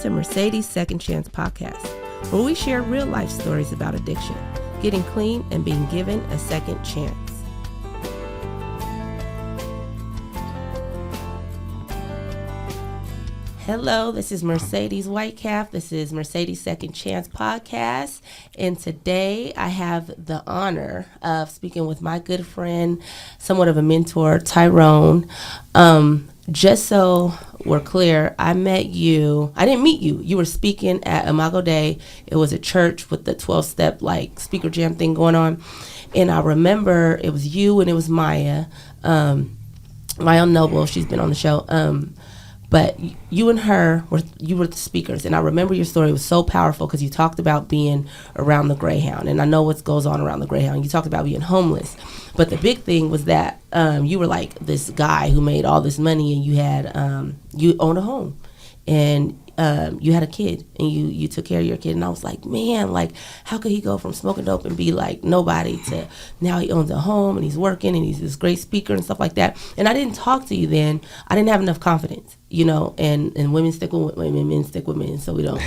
to Mercedes Second Chance Podcast, where we share real life stories about addiction, getting clean, and being given a second chance. Hello, this is Mercedes Whitecalf. This is Mercedes Second Chance Podcast. And today I have the honor of speaking with my good friend, somewhat of a mentor, Tyrone. Just so we're clear, I didn't meet you. You were speaking at Imago Day. It was a church with the 12-step speaker jam thing going on. And I remember it was you and it was Maya, Maya Noble. She's been on the show. But you and her, you were the speakers. And I remember your story was so powerful because you talked about being around the Greyhound. And I know what goes on around the Greyhound. You talked about being homeless. But the big thing was that you were like this guy who made all this money and you had, you owned a home. And you had a kid and you took care of your kid. And I was like, man, how could he go from smoking dope and be like nobody to now he owns a home and he's working and he's this great speaker and stuff like that. And I didn't talk to you then. I didn't have enough confidence, and women stick with women, men stick with men, so we don't,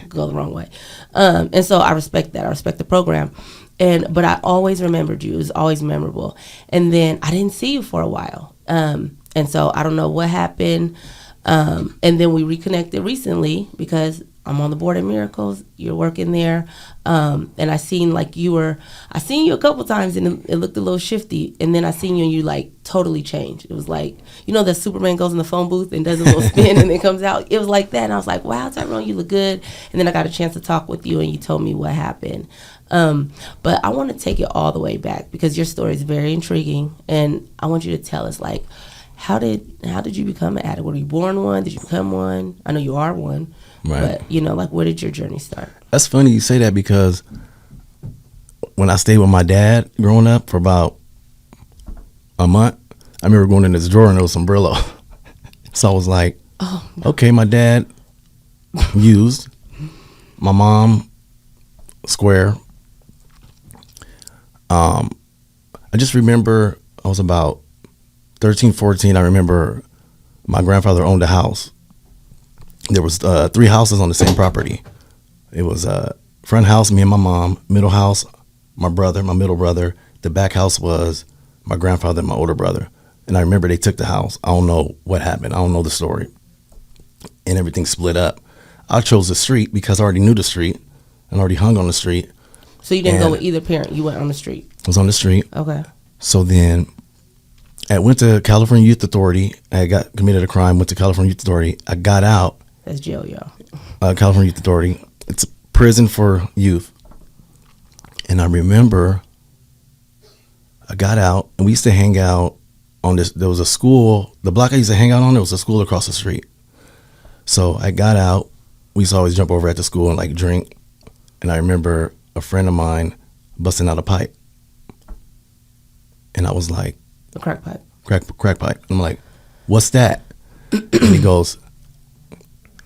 go the wrong way. And so I respect that. I respect the program. But I always remembered you. It was always memorable. And then I didn't see you for a while. And so I don't know what happened. And then we reconnected recently because I'm on the board at Miracles. You're working there. And I seen you a couple times and it looked a little shifty. And then I seen you and you totally changed. It was that Superman goes in the phone booth and does a little spin and then comes out. It was like that. And I was like, wow, Tyrone, you look good. And then I got a chance to talk with you and you told me what happened. But I want to take it all the way back because your story is very intriguing. And I want you to tell us how did you become an addict? Were you born one? Did you become one? I know you are one. Right. But, where did your journey start? That's funny you say that because when I stayed with my dad growing up for about a month, I remember going in this drawer and there was some Brillo. So I was like, oh, no. Okay, my dad used, my mom square. I just remember I was about 13, 14, I remember my grandfather owned a house. There was 3 houses on the same property. It was front house, me and my mom, middle house, my middle brother. The back house was my grandfather and my older brother. And I remember they took the house. I don't know what happened. I don't know the story. And everything split up. I chose the street because I already knew the street and already hung on the street. So you didn't go with either parent. You went on the street. I was on the street. Okay. So then I went to California Youth Authority. I got committed a crime, went to California Youth Authority. I got out. That's jail, y'all. California Youth Authority. It's a prison for youth. And I remember I got out and we used to hang out on this. There was a school. The block I used to hang out on, there was a school across the street. So I got out. We used to always jump over at the school and drink. And I remember a friend of mine busting out a pipe. And I was like, a crack pipe. Crack pipe. And I'm like, what's that? And he goes,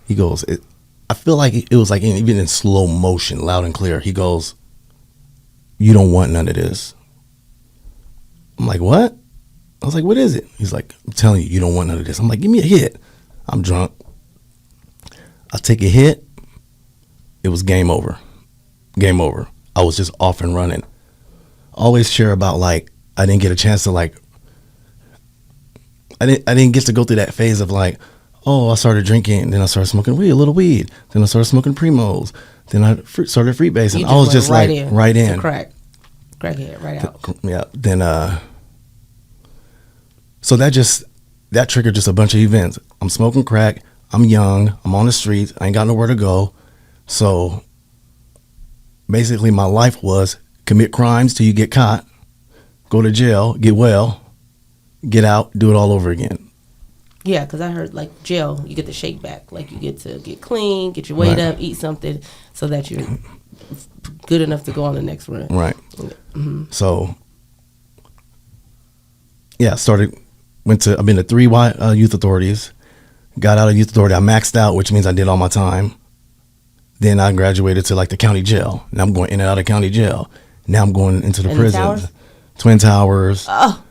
I feel like it was even in slow motion, loud and clear. He goes, you don't want none of this. I'm like, what? I was like, what is it? He's like, I'm telling you, you don't want none of this. I'm like, give me a hit. I'm drunk. I take a hit. It was game over. Game over. I was just off and running. Always share about I didn't get a chance to I didn't get to go through that phase of I started drinking, then I started smoking a little weed, then I started smoking Primos, then I started free base, and I was just right in. Crackhead, right out. Yeah. Then so that triggered just a bunch of events. I'm smoking crack. I'm young. I'm on the streets. I ain't got nowhere to go. So basically, my life was commit crimes till you get caught, go to jail, get well, get out, do it all over again. Yeah, because I heard jail, you get the shake back. You get to get clean, get your weight up, eat something so that you're good enough to go on the next run. Right. Mm-hmm. So, yeah, I've been to 3 youth authorities, got out of youth authority. I maxed out, which means I did all my time. Then I graduated to the county jail. Now I'm going in and out of county jail. Now I'm going into the prisons. Twin Towers. Oh.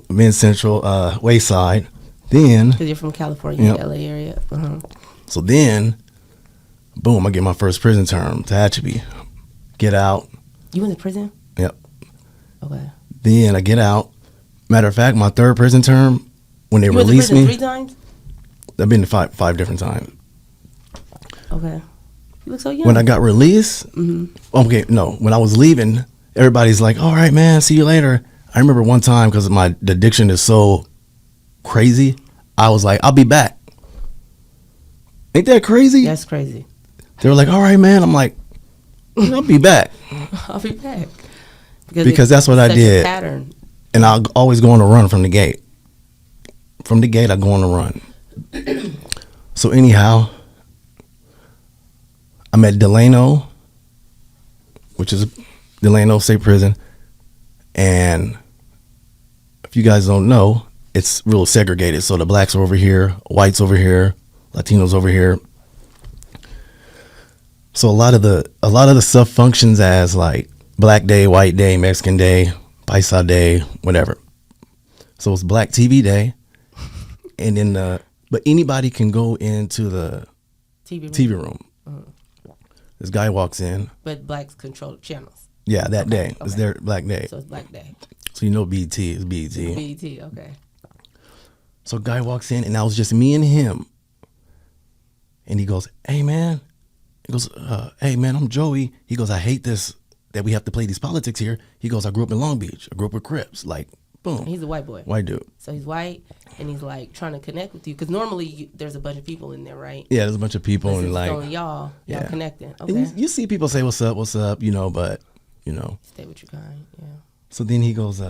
Men's Central, Wayside. Then, because you're from California, LA area. Uh-huh. So then, boom, I get my first prison term to Tehachapi. Get out. You went to prison? Yep. Okay. Then I get out. Matter of fact, my third prison term, when they released me. You went to prison 3 times? I've been to five different times. Okay. You look so young. When I got released, okay, no, when I was leaving, everybody's like, all right, man, see you later. I remember one time, because the addiction is so crazy, I was like, I'll be back. Ain't that crazy? That's crazy. They were like, all right, man. I'm like, I'll be back. I'll be back. Because that's what I did. Pattern. And I'll always go on a run from the gate. From the gate, I go on a run. So anyhow, I'm at Delano, which is Delano State Prison. And if you guys don't know, it's real segregated. So the blacks are over here, whites over here, Latinos over here. So a lot of the stuff functions as like Black Day, White Day, Mexican Day, Paisa Day, whatever. So it's Black TV Day, and then but anybody can go into the TV room. This guy walks in. But blacks control the channels. Yeah, that day. It's their Black Day. So it's Black Day. So you know BT is BT. BT, okay. So a guy walks in, and that was just me and him. And he goes, hey, man. He goes, hey, man, I'm Joey. He goes, I hate this, that we have to play these politics here. He goes, I grew up in Long Beach. I grew up with Crips. Like, boom. He's a white boy. White dude. So he's white, and he's, like, trying to connect with you. Because normally there's a bunch of people in there, right? Yeah, there's a bunch of people. And like, only y'all connecting. Okay. And you see people say, what's up, you know, but, you know. Stay with your kind, yeah. So then he goes,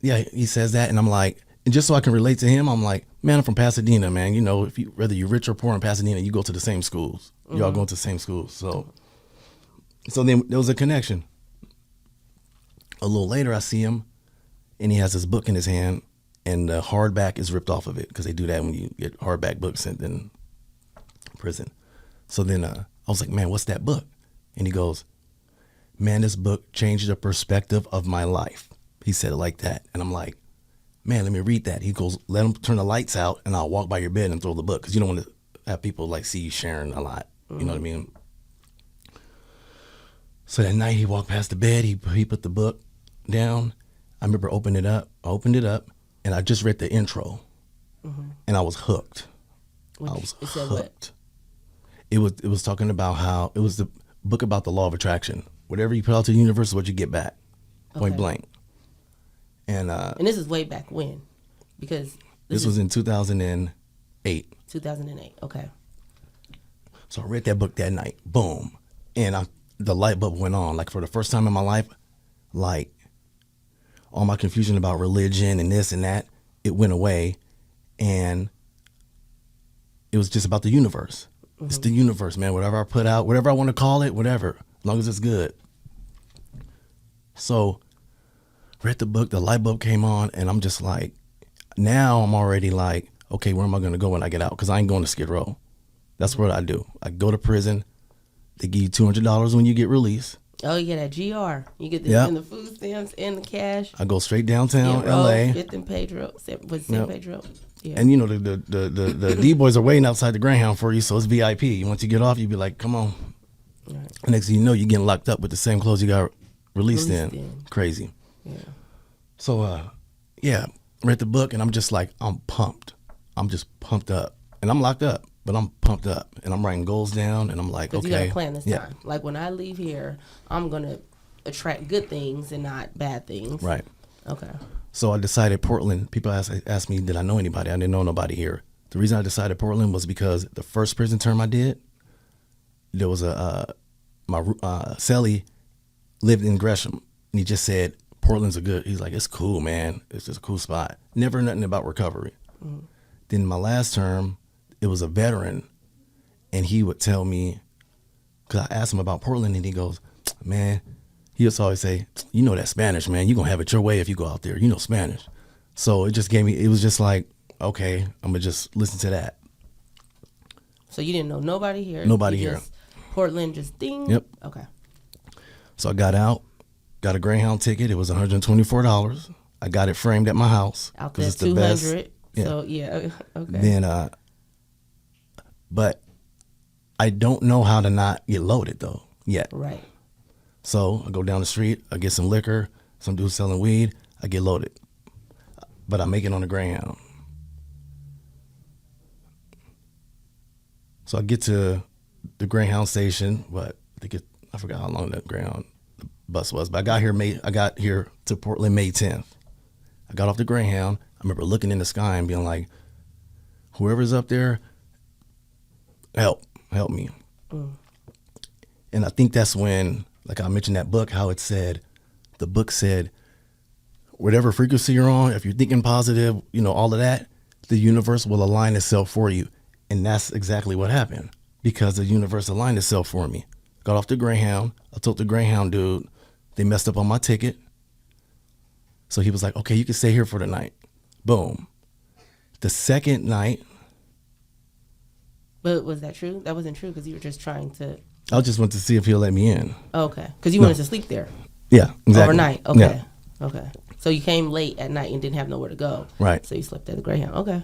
he says that, and I'm like, and just so I can relate to him, I'm like, man, I'm from Pasadena, man. You know, whether you're rich or poor in Pasadena, you go to the same schools. Y'all going to the same schools. So then there was a connection. A little later, I see him, and he has this book in his hand, and the hardback is ripped off of it, because they do that when you get hardback books sent in prison. So then I was like, man, what's that book? And he goes, man, this book changed the perspective of my life. He said it like that. And I'm like, man, let me read that. He goes, let him turn the lights out, and I'll walk by your bed and throw the book, because you don't want to have people like see you sharing a lot. You know what I mean? So that night he walked past the bed. He put the book down. I remember opening it up. I opened it up, and I just read the intro, and I was hooked. I was hooked. It was talking about how it was the book about the law of attraction. Whatever you put out to the universe is what you get back, point blank. And this is way back when, because this was in 2008. 2008. Okay. So I read that book that night. Boom, and the light bulb went on. Like for the first time in my life, like all my confusion about religion and this and that, it went away, and it was just about the universe. It's the universe, man. Whatever I put out, whatever I want to call it, whatever, as long as it's good. So read the book, the light bulb came on, and I'm just like, now I'm already like, okay, where am I going to go when I get out? Because I ain't going to Skid Row. That's what I do. I go to prison. They give you $200 when you get released. Oh, you get that GR. You get the food stamps and the cash. I go straight downtown LA. Get them Pedro. Was San Pedro? Yeah. And you know the D boys are waiting outside the Greyhound for you, so it's VIP. Once you get off, you be like, come on. Right. Next thing you know, you're getting locked up with the same clothes you got released in. Crazy. Yeah. So read the book, and I'm just like, I'm pumped. I'm just pumped up, and I'm locked up, but I'm pumped up, and I'm writing goals down, and I'm like, okay, you got a plan this time. Like when I leave here, I'm gonna attract good things and not bad things. Right. Okay. So I decided Portland. People asked me, did I know anybody? I didn't know nobody here. The reason I decided Portland was because the first prison term I did, there was my cellie lived in Gresham, and he just said, Portland's he's like, it's cool, man. It's just a cool spot. Never nothing about recovery. Then my last term, it was a veteran, and he would tell me, because I asked him about Portland, and he goes, man, he used to always say, you know that Spanish, man. You're going to have it your way if you go out there. You know Spanish. So it was just like, okay, I'm going to just listen to that. So you didn't know nobody here? Nobody here. Portland just ding? Yep. Okay. So I got out, got a Greyhound ticket. It was $124. I got it framed at my house. Out there, it's the 200. best. Yeah. So, yeah, okay. Then, but I don't know how to not get loaded though yet. Right. So I go down the street, I get some liquor, some dude selling weed, I get loaded. But I make it on the Greyhound. So I get to the Greyhound station, but I forgot how long that Greyhound bus was, but I got here to Portland May 10th. I got off the Greyhound. I remember looking in the sky and being like, whoever's up there, help me. And I think that's when, like I mentioned that book, how the book said, whatever frequency you're on, if you're thinking positive, all of that, the universe will align itself for you. And that's exactly what happened, because the universe aligned itself for me. Got off the Greyhound. I told the Greyhound dude, they messed up on my ticket. So he was like, okay, you can stay here for the night. Boom. The second night. But was that true? That wasn't true because you were just trying to. I just wanted to see if he'll let me in. Okay. Because you wanted to sleep there. Yeah, exactly. Overnight. Okay. Yeah. Okay. So you came late at night and didn't have nowhere to go. Right. So you slept at the Greyhound. Okay.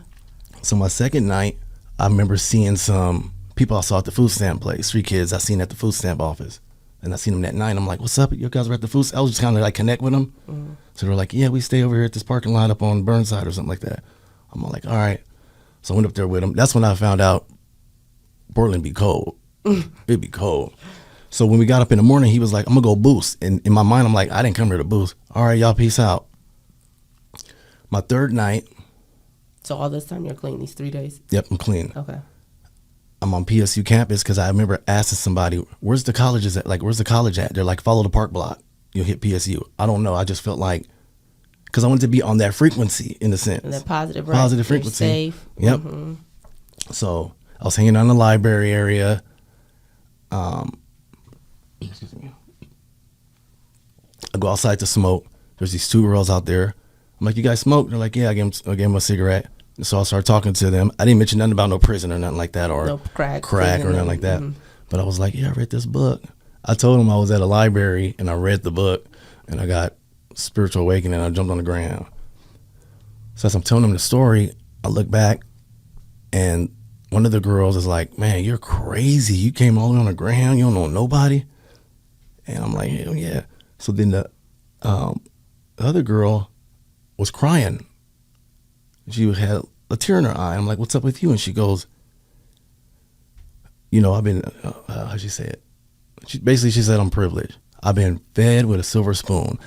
So my second night, I remember seeing some people I saw at the food stamp place, 3 kids I seen at the food stamp office. And I seen them that night. I'm like, what's up? You guys were at the food stamp? I was just kind of like connect with them. Mm-hmm. So they're like, yeah, we stay over here at this parking lot up on Burnside or something like that. I'm like, all right. So I went up there with them. That's when I found out Portland be cold. It'd be cold. So when we got up in the morning, he was like, I'm going to go boost. And in my mind, I'm like, I didn't come here to boost. All right, y'all, peace out. My third night. So all this time you're clean, these 3 days? Yep, I'm clean. Okay. I'm on PSU campus because I remember asking somebody, where's the college at? Like, where's the college at? They're like, follow the park block. You'll hit PSU. I don't know. I just felt like, because I wanted to be on that frequency in a sense. And that positive, right? Positive frequency. You're safe. Yep. Mm-hmm. So I was hanging out in the library area. Excuse me. I go outside to smoke. There's these 2 girls out there. I'm like, you guys smoke? They're like, yeah, I gave them a cigarette. So I started talking to them. I didn't mention nothing about no prison or nothing like that, or no crack or nothing like that. Mm-hmm. But I was like, yeah, I read this book. I told them I was at a library and I read the book and I got spiritual awakening and I jumped on the ground. So as I'm telling them the story, I look back and one of the girls is like, man, you're crazy. You came all the way on the ground. You don't know nobody. And I'm like, hell yeah. So then the other girl was crying. She had a tear in her eye. I'm like, what's up with you? And she goes, I've been, how'd she say it? She said, I'm privileged. I've been fed with a silver spoon.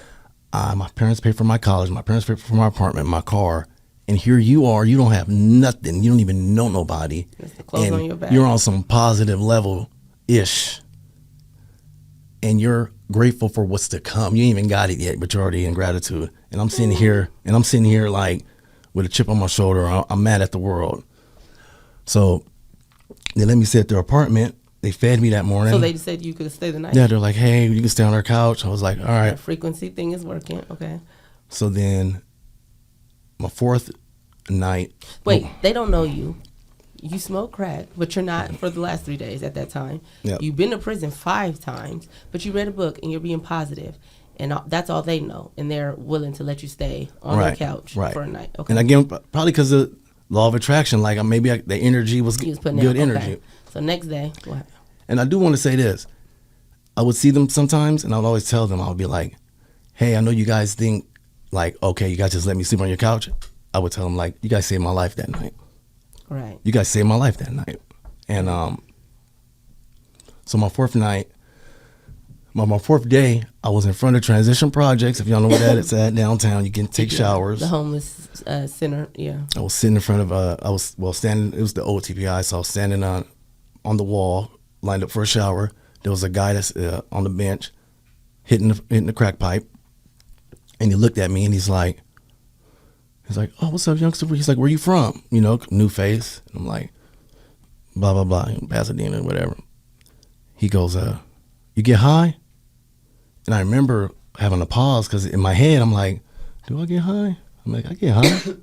My parents paid for my college. My parents paid for my apartment, my car. And here you are. You don't have nothing. You don't even know nobody. Just the clothes on your back. You're on some positive level-ish. And you're grateful for what's to come. You ain't even got it yet, but you're already in gratitude. And I'm sitting here like, with a chip on my shoulder. I'm mad at the world. So they let me stay at their apartment. They fed me that morning. So they said you could stay the night? Yeah, they're like, hey, you can stay on our couch. I was like, all right. That frequency thing is working. Okay. So then my 4th night. Wait, they don't know you. You smoke crack, but you're not for the last 3 days at that time. Yep. You've been to prison 5 times, but you read a book and you're being positive. And that's all they know, and they're willing to let you stay on their couch for a night. Okay. And again, probably because of law of attraction, like the energy was good energy. Okay. So next day, what? And I do want to say this. I would see them sometimes, and I would always tell them, I would be like, hey, I know you guys think, like, okay, you guys just let me sleep on your couch. I would tell them, like, you guys saved my life that night. Right. You guys saved my life that night. And so my 4th night, my 4th day, I was in front of Transition Projects. If y'all know where that is at, downtown, you can take showers. The homeless center, yeah. I was sitting in front of, standing, it was the old TPI, so I was standing on the wall, lined up for a shower. There was a guy that's on the bench, hitting the crack pipe. And he looked at me and he's like, oh, what's up, youngster? He's like, where you from? New face. And I'm like, blah, blah, blah, Pasadena, whatever. He goes, you get high? And I remember having a pause because in my head, I'm like, do I get high? I'm like, I get high.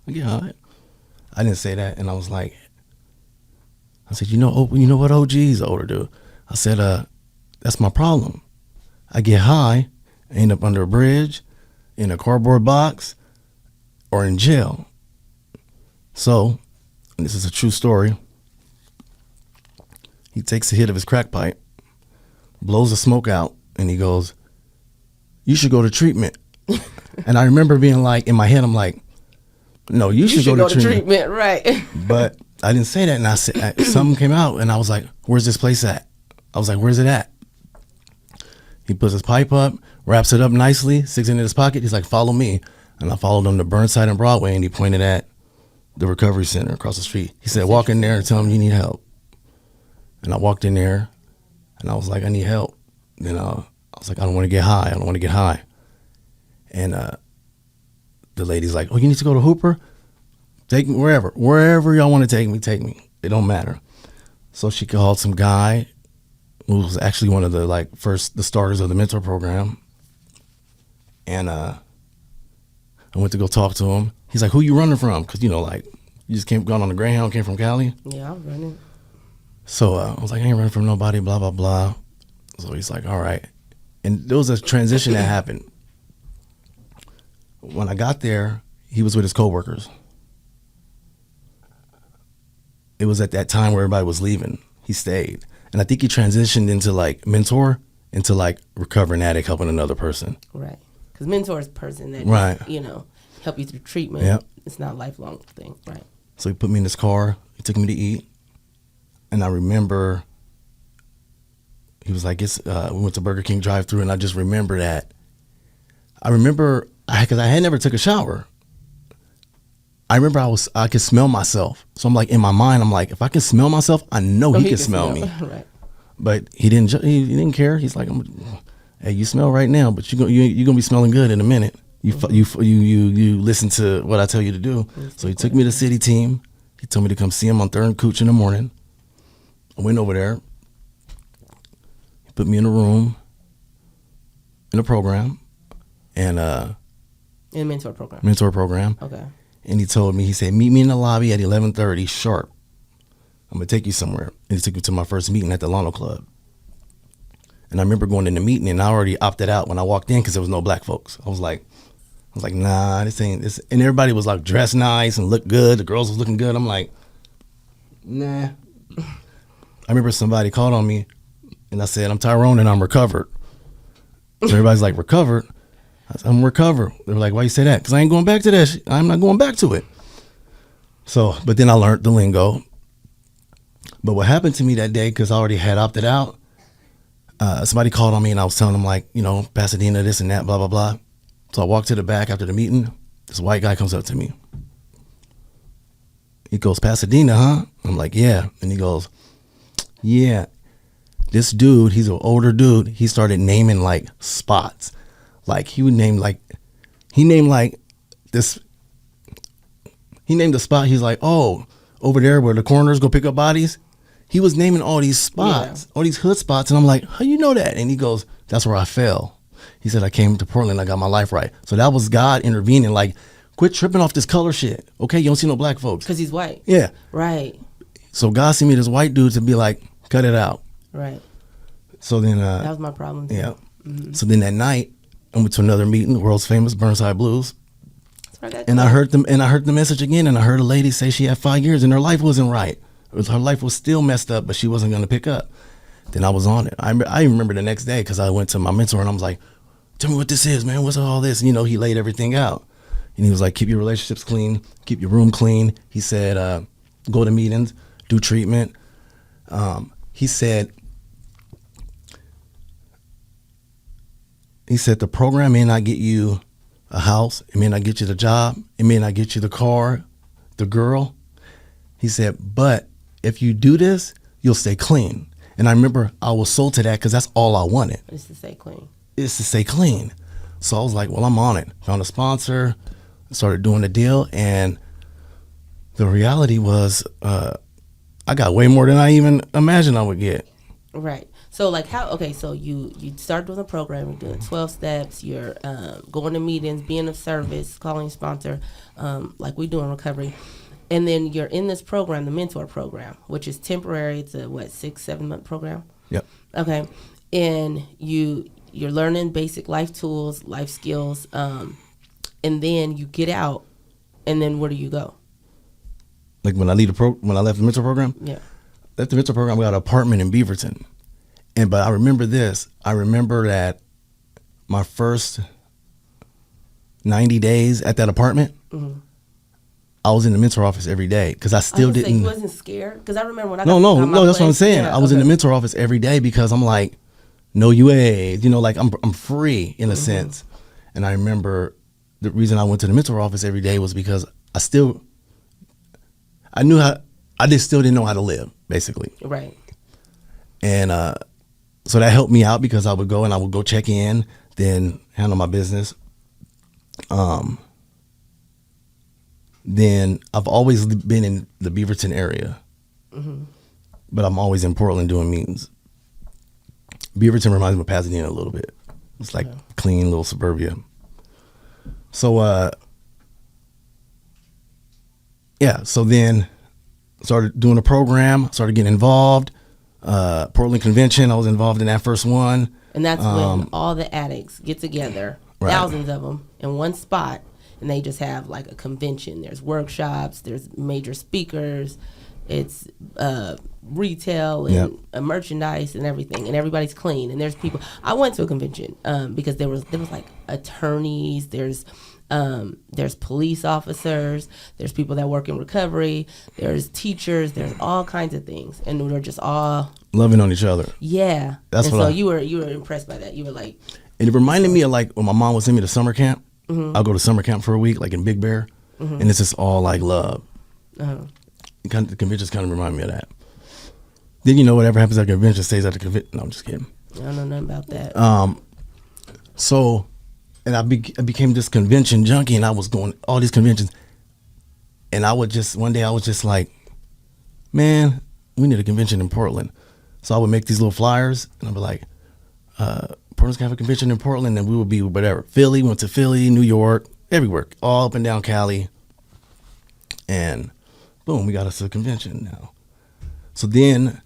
I get high. I didn't say that. And I was like, I said, you know what OG's older dude? I said, that's my problem. I get high, end up under a bridge, in a cardboard box, or in jail. So, and this is a true story. He takes a hit of his crack pipe, blows the smoke out, and he goes, "You should go to treatment." And I remember being like, in my head, I'm like, "No, you should go to treatment." Right. But I didn't say that, and I said something came out, and I was like, "Where's this place at?" I was like, "Where's it at?" He puts his pipe up, wraps it up nicely, sticks it in his pocket. He's like, "Follow me," and I followed him to Burnside and Broadway, and he pointed at the recovery center across the street. He said, "Walk in there and tell him you need help." And I walked in there, and I was like, "I need help." Then I was like, "I don't want to get high. I don't want to get high." And the lady's like, "Oh, you need to go to Hooper? Take me wherever y'all want to take me, take me. It don't matter." So she called some guy who was actually one of the the starters of the mentor program. And I went to go talk to him. He's like, "Who you running from?" Because, you just gone on the Greyhound, came from Cali. Yeah, I'm running. So I was like, "I ain't running from nobody, blah, blah, blah." So he's like, "All right." And there was a transition that happened. When I got there, he was with his coworkers. It was at that time where everybody was leaving. He stayed. And I think he transitioned into mentor, into recovering addict, helping another person. Right. Because mentor is a person that, right. Help you through treatment. Yep. It's not a lifelong thing. Right. So he put me in his car. He took me to eat. And I remember he was like, we went to Burger King drive-thru, and I just remember that. Because I had never took a shower. I remember I could smell myself. So I'm like, in my mind, I'm like, if I can smell myself, I know he can smell me. Right. But he didn't care. He's like, "Hey, you smell right now, but you're gonna be smelling good in a minute. You listen to what I tell you to do." So he took me to City Team. He told me to come see him on 3rd and Cooch in the morning. I went over there. He put me in a room in a program, and in a mentor program. Mentor program. Okay. And he told me, he said, "Meet me in the lobby at 11:30 sharp. I'm going to take you somewhere." And he took me to my first meeting at the Lano Club. And I remember going in the meeting, and I already opted out when I walked in because there was no black folks. I was like, "Nah, this ain't this." And everybody was dressed nice and looked good. The girls was looking good. I'm like, "Nah." I remember somebody called on me, and I said, "I'm Tyrone, and I'm recovered." So everybody's like, "Recovered?" I said, "I'm recovered." They were like, "Why you say that?" "Because I ain't going back to that shit. I'm not going back to it." So, but then I learned the lingo. But what happened to me that day, because I already had opted out, somebody called on me, and I was telling them Pasadena, this and that, blah, blah, blah. So I walked to the back after the meeting. This white guy comes up to me. He goes, "Pasadena, huh?" I'm like, "Yeah." And he goes, "Yeah, this dude, he's an older dude. He started naming spots. He would name he named this. He named the spot. He's like, "Oh, over there where the coroners go pick up bodies." He was naming all these spots, all these hood spots. And I'm like, "How you know that?" And he goes, "That's where I fell." He said, "I came to Portland. I got my life right." So that was God intervening. Quit tripping off this color shit. Okay, you don't see no black folks. Because he's white. Yeah. Right. So God sent me this white dude to be like, "Cut it out." Right. So then. That was my problem too. Yeah. Mm-hmm. So then that night, I went to another meeting, the world's famous Burnside Blues. And I heard the message again, and I heard a lady say she had 5 years and her life wasn't right. Her life was still messed up, but she wasn't going to pick up. Then I was on it. I remember the next day because I went to my mentor and I was like, "Tell me what this is, man. What's all this?" And, he laid everything out. And he was like, "Keep your relationships clean, keep your room clean." He said, "Go to meetings, do treatment." He said, "The program may not get you a house. It may not get you the job. It may not get you the car, the girl." He said, "But if you do this, you'll stay clean." And I remember I was sold to that because that's all I wanted. It's to stay clean. It's to stay clean. So I was like, well, I'm on it. Found a sponsor, started doing the deal. And the reality was I got way more than I even imagined I would get. Right. So so you start doing the program, you're doing 12 steps, you're going to meetings, being of service, calling sponsor, like we do in recovery. And then you're in this program, the mentor program, which is temporary. It's a 6-7 month program? Yep. Okay. And you're learning basic life tools, life skills, and then you get out, and then where do you go? When I left the mentor program? Yeah. left the mentor program. We got an apartment in Beaverton, but I remember this. I remember that my first 90 days at that apartment, I was in the mentor office every day because I still didn't. You wasn't scared? Because I remember when I no, got my that's what I'm place. saying. Yeah, I was in the mentor office every day because I'm like, no UA, like I'm free in a sense. And I remember the reason I went to the mentor office every day was because I still didn't know how to live, basically. Right. And so that helped me out because I would go check in, then handle my business. Then I've always been in the Beaverton area, but I'm always in Portland doing meetings. Beaverton reminds me of Pasadena a little bit. It's like clean little suburbia. So, so then started doing a program, started getting involved. Portland Convention, I was involved in that first one. And that's when all the addicts get together, Right. thousands of them, in one spot, and they just have like a convention. There's workshops, there's major speakers, it's retail and merchandise and everything, and everybody's clean. And there's people. I went to a convention because there was like attorneys, there's police officers, there's people that work in recovery, there's teachers, there's all kinds of things, and we're just all loving on each other. Yeah, That's and what so you were impressed by that. You were like, and it reminded me of like when my mom would send me to summer camp. I'll go to summer camp for a week, like in Big Bear, and it's just all like love. The conventions kind of remind me of that. Then whatever happens at the convention stays at the convention. No, I'm just kidding. I don't know nothing about that. So, and I became this convention junkie, and I was going all these conventions, and one day I was just like, man, we need a convention in Portland. So I would make these little flyers, and I'd be like, Portland's gonna have a convention in Portland, and we would be whatever. Philly, went to Philly, New York, everywhere, all up and down Cali, and boom, we got us a convention now. So then,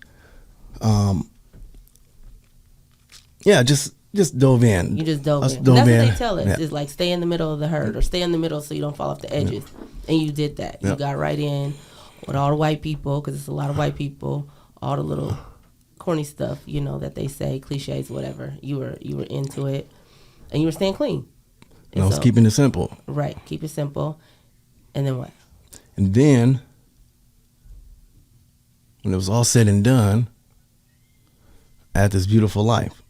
just dove in. You just dove in. And that's what they tell us is like stay in the middle of the herd or stay in the middle so you don't fall off the edges. And you did that. You got right in with all the white people because it's a lot of white people. All the little corny stuff, that they say, cliches, whatever. You were into it, and you were staying clean. And I was keeping it simple. Right, keep it simple. And then what? And then, when it was all said and done, I had this beautiful life.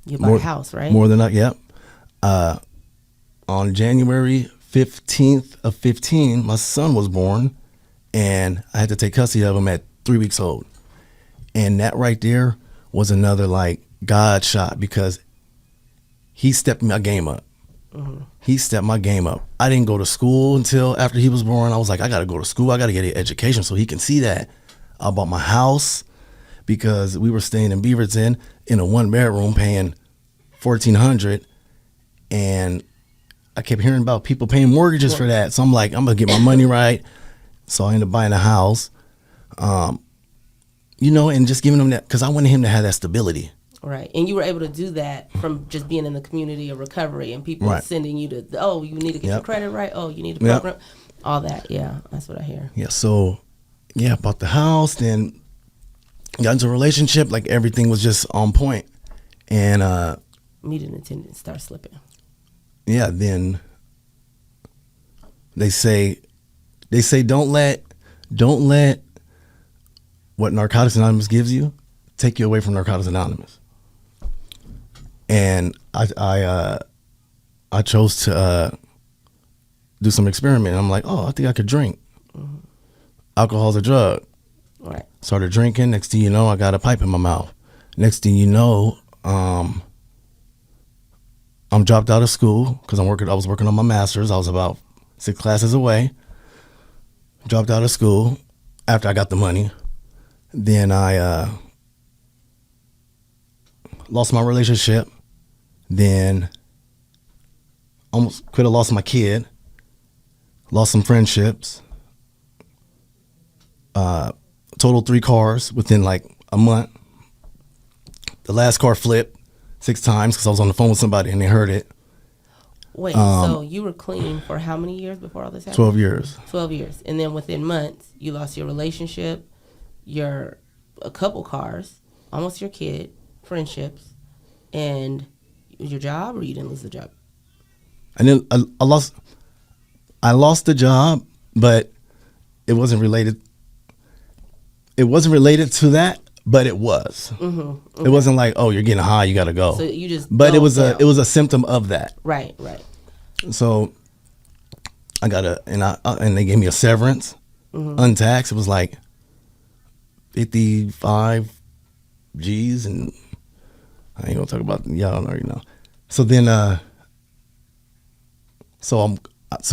You bought a house, right? More than yep. On January 15th of 15, my son was born, and I had to take custody of him at 3 weeks old. And that right there was another like God shot because he stepped my game up. He stepped my game up. I didn't go to school until after he was born. I was like, I got to go to school. I got to get an education so he can see that. I bought my house because we were staying in Beaverton in a 1-bedroom paying $1,400, and I kept hearing about people paying mortgages for that. So I'm like, I'm gonna get my money right. So I ended up buying a house, and just giving him that because I wanted him to have that stability. Right, and you were able to do that from just being in the community of recovery and people sending you to, you need to get your credit right. Oh, you need a program, all that. Yeah, that's what I hear. Yeah, so I bought the house, then got into a relationship. Like everything was just on point, and meeting attendants start slipping. Yeah, then they say don't let what Narcotics Anonymous gives you take you away from Narcotics Anonymous. And I chose to do some experiment. I'm like, I think I could drink. Alcohol's a drug. Right. Started drinking. Next thing you know, I got a pipe in my mouth. Next thing you know, I'm dropped out of school because I was working on my master's. I was about 6 classes away. Dropped out of school after I got the money. Then I lost my relationship. Then almost could have lost my kid. Lost some friendships. Total 3 cars within like a month. The last car flipped 6 times because I was on the phone with somebody and they heard it. Wait, so you were clean for how many years before all this happened? 12 years. 12 years. And then within months, you lost your relationship, your a couple cars, almost your kid, friendships, and your job, or you didn't lose the job? And then I lost the job, but it wasn't related. It wasn't related to that, but it was. Mm-hmm. It wasn't like, oh, you're getting high, you got to go. So you just. But it was a symptom of that. Right. So I got and they gave me a severance, untaxed. It was like 55 G's, and I ain't gonna talk about y'all already know. So then, so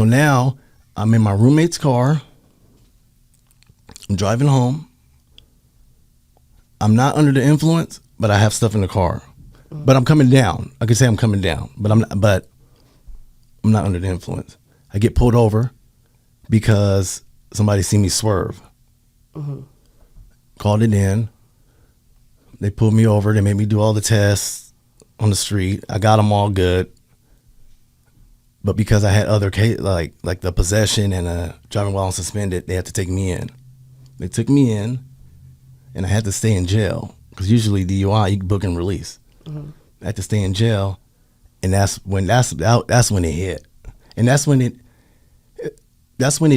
now I'm in my roommate's car. I'm driving home. I'm not under the influence, but I have stuff in the car. But I'm coming down. I could say I'm coming down, but I'm not under the influence. I get pulled over because somebody see me swerve. Called it in. They pulled me over. They made me do all the tests on the street. I got them all good. But because I had other cases, like the possession and driving while unsuspended, they had to take me in. They took me in, and I had to stay in jail because usually DUI you can book and release. I had to stay in jail, and that's when it hit, and that's when it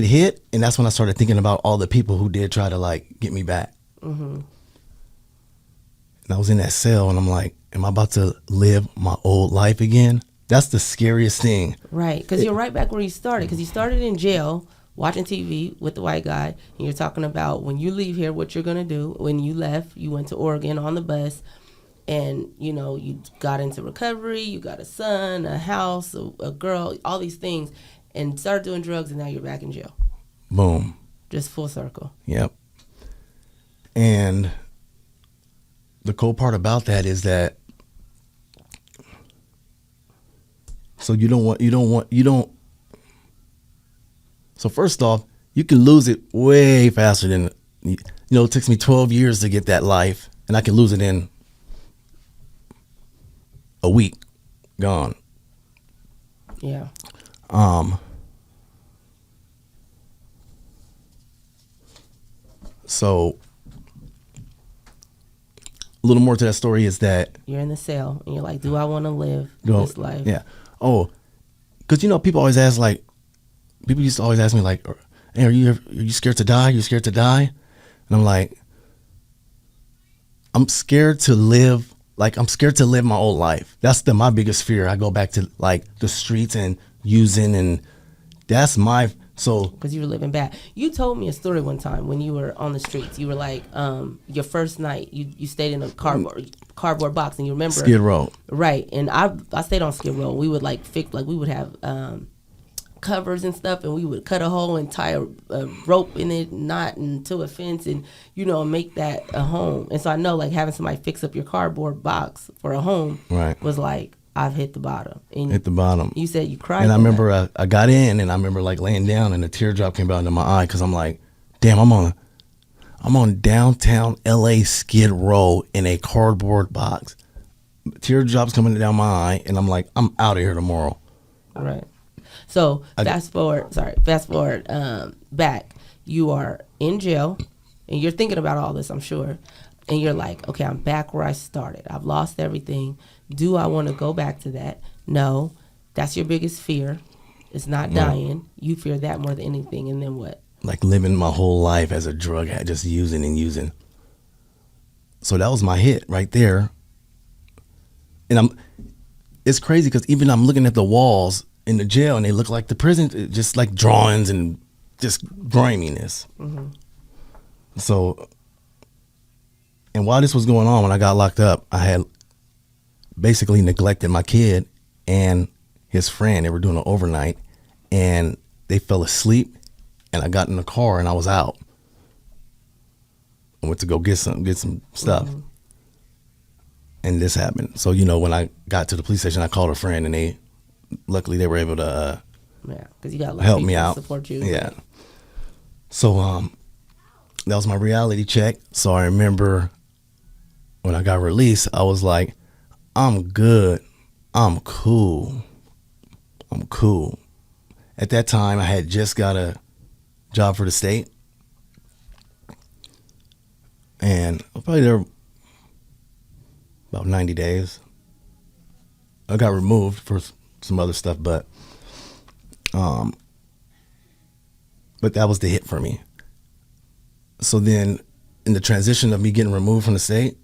hit, and that's when I started thinking about all the people who did try to like get me back. And I was in that cell, and I'm like, am I about to live my old life again? That's the scariest thing. Right, because you're right back where you started, because you started in jail watching TV with the white guy, and you're talking about when you leave here, what you're going to do. When you left, you went to Oregon on the bus, and, you know, you got into recovery, you got a son, a house, a girl, all these things, and started doing drugs, and now you're back in jail. Boom. Just full circle. Yep. And the cool part about that is that so first off, you can lose it way faster than, it takes me 12 years to get that life, and I can lose it in a week. Gone. Yeah. So a little more to that story is that you're in the cell and you're like, do I want to live this life? Yeah. Oh, because people used to always ask me like, hey, are you scared to die? You scared to die? And I'm like, I'm scared to live my old life. That's my biggest fear. I go back to like the streets and using, and that's because you were living bad. You told me a story one time when you were on the streets. You were like, your first night, you stayed in a cardboard box, and you remember Skid Row. Right, and I stayed on Skid Row. We would we would have covers and stuff, and we would cut a hole and tie a rope in it, knot into a fence, and make that a home. And so I know like having somebody fix up your cardboard box for a home was like, I've hit the bottom. And hit the bottom. You said you cried. And I remember I got in, and I remember like laying down, and a teardrop came out into my eye because I'm like, damn, I'm on downtown LA Skid Row in a cardboard box. Teardrops coming down my eye, and I'm like, I'm out of here tomorrow. Right. So fast forward back. You are in jail, and you're thinking about all this, I'm sure. And you're like, okay, I'm back where I started. I've lost everything. Do I want to go back to that? No. That's your biggest fear. It's not dying. You fear that more than anything. And then what? Like living my whole life as a drug addict, just using and using. So that was my hit right there. And it's crazy because even I'm looking at the walls in the jail, and they look like the prison, just like drawings and just griminess. So, and while this was going on, when I got locked up, I had basically neglected my kid and his friend. They were doing an overnight, and they fell asleep, and I got in the car, and I was out. I went to go get some stuff. And this happened. So, when I got to the police station, I called a friend, and luckily they were able to because you got help me out, support you. Yeah. So that was my reality check. So I remember when I got released, I was like, I'm good. I'm cool. At that time, I had just got a job for the state. And I was probably there about 90 days. I got removed for some other stuff, but that was the hit for me. So then in the transition of me getting removed from the state,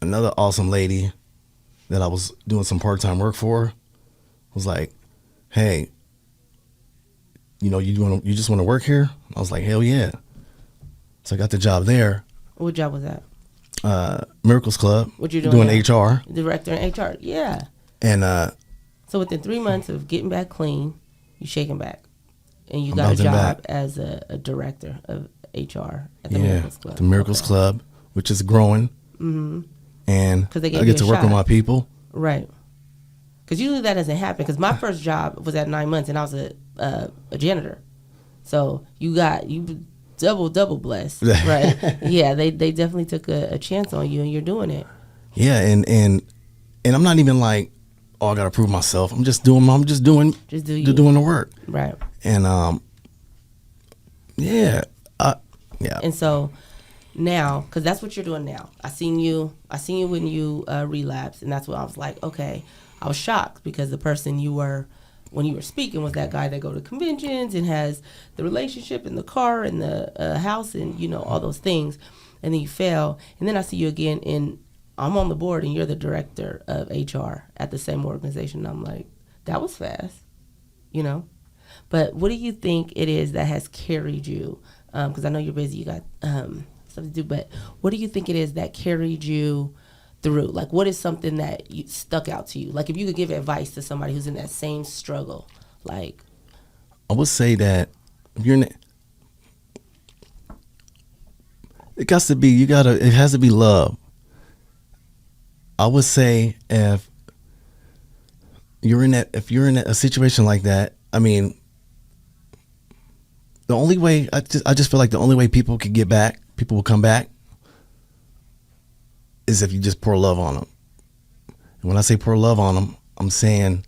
another awesome lady that I was doing some part-time work for was like, hey, you just want to work here? I was like, hell yeah. So I got the job there. What job was that? Miracles Club. What you doing HR. Director in HR, yeah. And so within 3 months of getting back clean, you shaking back. And you got a job as a director of HR at the Miracles Club. The Miracles Club, which is growing. Mm-hmm. And I get to work with my people. Right. Because usually that doesn't happen. Because my first job was at 9 months, and I was a janitor. So you double blessed, right? Yeah, they definitely took a chance on you, and you're doing it. Yeah, and I'm not even like, oh, I gotta prove myself. I'm just doing the work. Right. And yeah. And so now, because that's what you're doing now. I seen you when you relapsed, and that's what I was like, okay. I was shocked because the person you were when you were speaking was that guy that go to conventions and has the relationship and the car and the house and all those things, and then you fail, and then I see you again and I'm on the board and you're the director of HR at the same organization. And I'm like, that was fast, But what do you think it is that has carried you? Because I know you're busy, you got stuff to do. But what do you think it is that carried you through? Like, what is something that stuck out to you? Like, if you could give advice to somebody who's in that same struggle, like, I would say that if you're it has to be love. I would say if you're in a situation like that, I mean, the only way I just feel like the only way people will come back is if you just pour love on them. And when I say pour love on them, I'm saying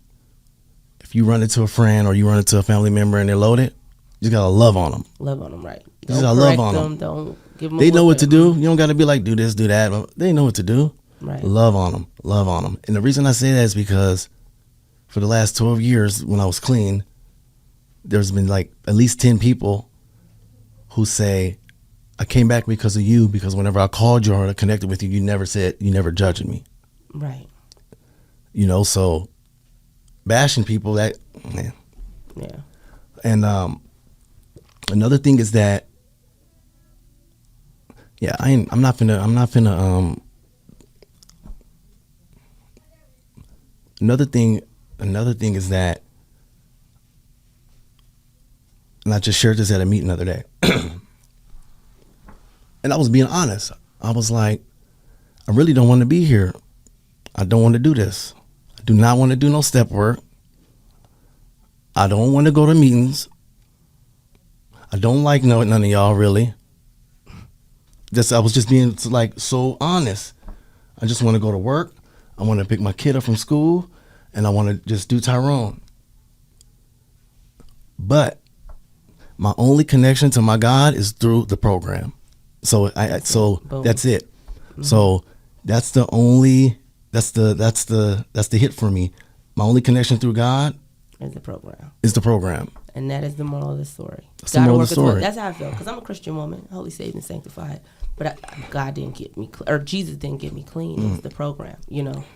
if you run into a friend or you run into a family member and they're loaded, you gotta love on them. Love on them, right? You just gotta love on them. Don't give them. They know what to do. You don't gotta be like, do this, do that. They know what to do. Right. Love on them. And the reason I say that is because for the last 12 years when I was clean, there's been like at least 10 people who say, I came back because of you, because whenever I called you or connected with you, you never judged me. Right. So bashing people, that, man. Yeah. And another thing is that, yeah, I'm not finna another thing is that, and I just shared this at a meeting the other day. And I was being honest. I was like, I really don't want to be here. I don't want to do this. I do not want to do no step work. I don't want to go to meetings. I don't like none of y'all really. I was just being like so honest. I just want to go to work. I want to pick my kid up from school, and I want to just do Tyrone. But my only connection to my God is through the program. So that's it. Mm-hmm. So that's the hit for me. My only connection through God is the program. And that is the moral of the story. That's the moral of the story. That's how I feel, because I'm a Christian woman, holy, saved, and sanctified. But God didn't get me, or Jesus didn't get me clean. It was the program,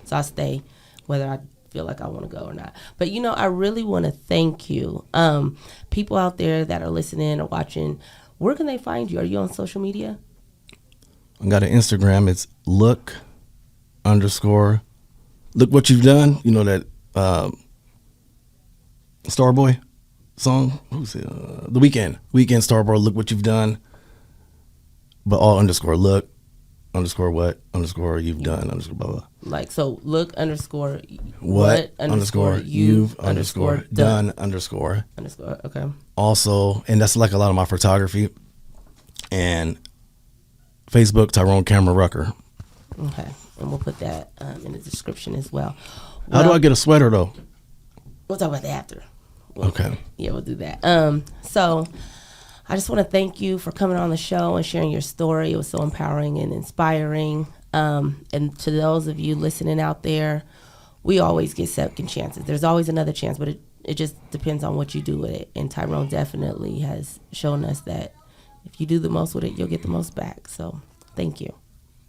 So I stay, whether I feel like I want to go or not. But I really want to thank you. People out there that are listening or watching, where can they find you? Are you on social media? I got an Instagram. It's look what you've done. That Starboy song. Who's it? The Weeknd Starboy. Look what you've done. But all underscore look underscore what underscore you've done underscore blah blah. Like, so look underscore what underscore you've underscore done underscore. Okay. Also, and that's like a lot of my photography. And Facebook, Tyrone Camera Rucker. Okay. And we'll put that in the description as well. How do I get a sweater though? We'll talk about that after. Okay. Yeah, we'll do that. So I just want to thank you for coming on the show and sharing your story. It was so empowering and inspiring. And to those of you listening out there, we always get second chances. There's always another chance, but it just depends on what you do with it. And Tyrone definitely has shown us that if you do the most with it, you'll get the most back. So thank you.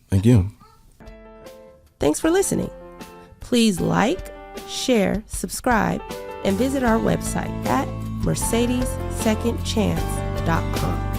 Thank you. Thanks for listening. Please like, share, subscribe, and visit our website at mercedessecondchance.com.